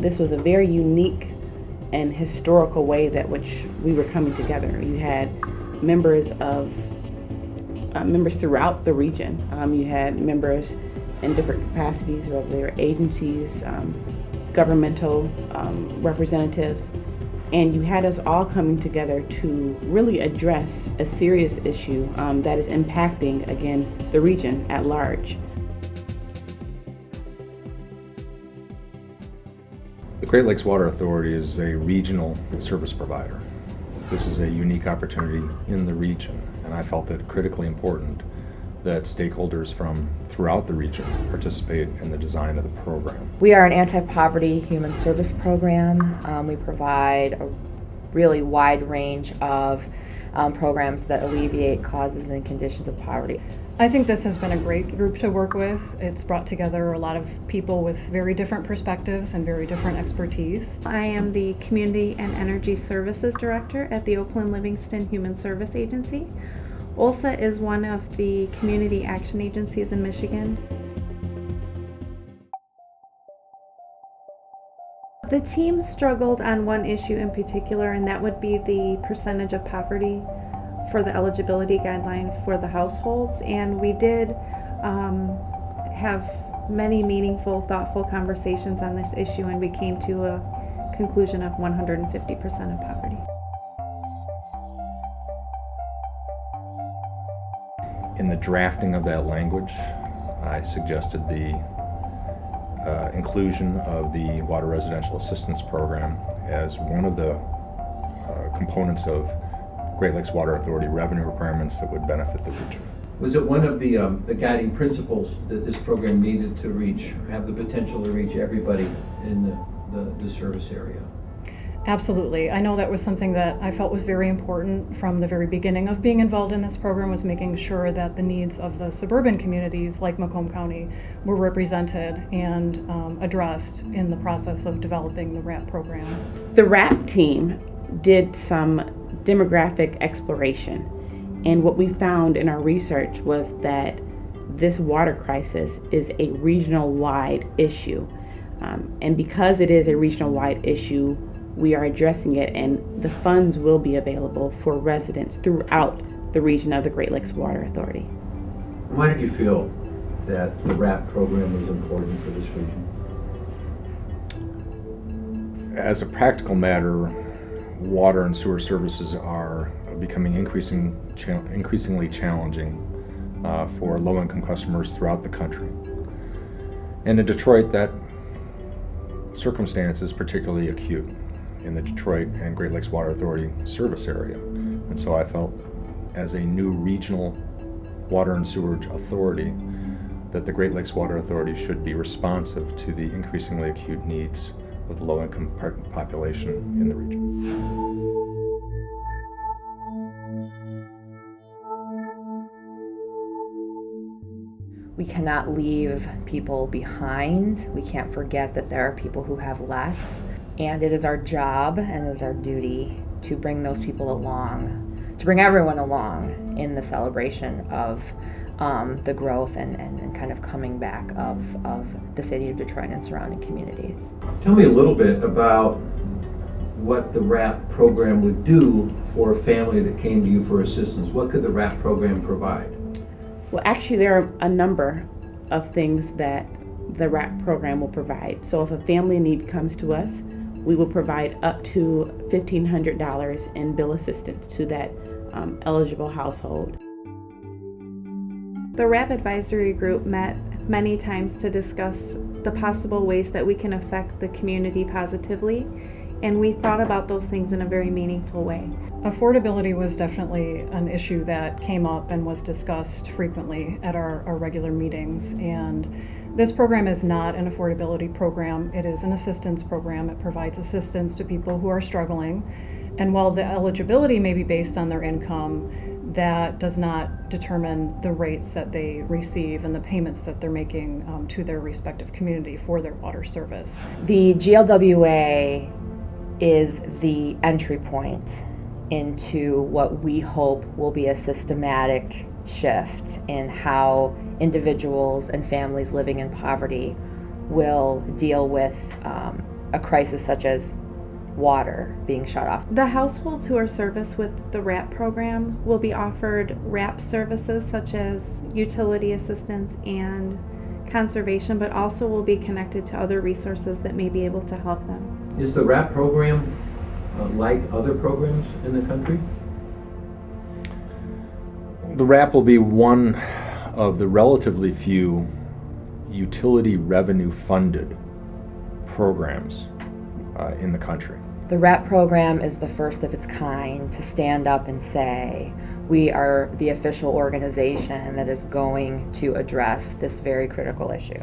this was a very unique and historical way that which we were coming together. You had members throughout the region. You had members in different capacities, whether they were agencies, governmental representatives, and you had us all coming together to really address a serious issue that is impacting, again, the region at large. The Great Lakes Water Authority is a regional service provider. This is a unique opportunity in the region, and I felt it critically important that stakeholders from throughout the region participate in the design of the program. We are an anti-poverty human service program. We provide a really wide range of programs that alleviate causes and conditions of poverty. I think this has been a great group to work with. It's brought together a lot of people with very different perspectives and very different expertise. I am the Community and Energy Services Director at the Oakland Livingston Human Service Agency. OLSA is one of the community action agencies in Michigan. The team struggled on one issue in particular, and that would be the percentage of poverty for the eligibility guideline for the households. And we did have many meaningful, thoughtful conversations on this issue, and we came to a conclusion of 150% of poverty. In the drafting of that language, I suggested the inclusion of the Water Residential Assistance Program as one of the components of Great Lakes Water Authority revenue requirements that would benefit the region. Was it one of the guiding principles that this program needed to reach, or have the potential to reach everybody in the service area? Absolutely. I know that was something that I felt was very important from the very beginning of being involved in this program, was making sure that the needs of the suburban communities like Macomb County were represented and addressed in the process of developing the RAP program. The RAP team did some demographic exploration, and what we found in our research was that this water crisis is a regional-wide issue. And because it is a regional-wide issue, we are addressing it, and the funds will be available for residents throughout the region of the Great Lakes Water Authority. Why did you feel that the RAP program was important for this region? As a practical matter, water and sewer services are becoming increasingly challenging for low-income customers throughout the country. And in Detroit, that circumstance is particularly acute in the Detroit and Great Lakes Water Authority service area. And so I felt, as a new regional water and sewerage authority, that the Great Lakes Water Authority should be responsive to the increasingly acute needs of the low-income population in the region. We cannot leave people behind. We can't forget that there are people who have less. And it is our job and it is our duty to bring those people along, to bring everyone along in the celebration of the growth and kind of coming back of the city of Detroit and surrounding communities. Tell me a little bit about what the RAP program would do for a family that came to you for assistance. What could the RAP program provide? Well, actually, there are a number of things that the RAP program will provide. So if a family need comes to us, we will provide up to $1,500 in bill assistance to that eligible household. The RAP advisory group met many times to discuss the possible ways that we can affect the community positively, and we thought about those things in a very meaningful way. Affordability was definitely an issue that came up and was discussed frequently at our regular meetings. And this program is not an affordability program. It is an assistance program. It provides assistance to people who are struggling. And while the eligibility may be based on their income, that does not determine the rates that they receive and the payments that they're making to their respective community for their water service. The GLWA is the entry point into what we hope will be a systematic shift in how individuals and families living in poverty will deal with a crisis such as water being shut off. The households who are serviced with the RAP program will be offered RAP services such as utility assistance and conservation, but also will be connected to other resources that may be able to help them. Is the RAP program like other programs in the country? The RAP will be one of the relatively few utility revenue funded programs in the country. The RAP program is the first of its kind to stand up and say, we are the official organization that is going to address this very critical issue.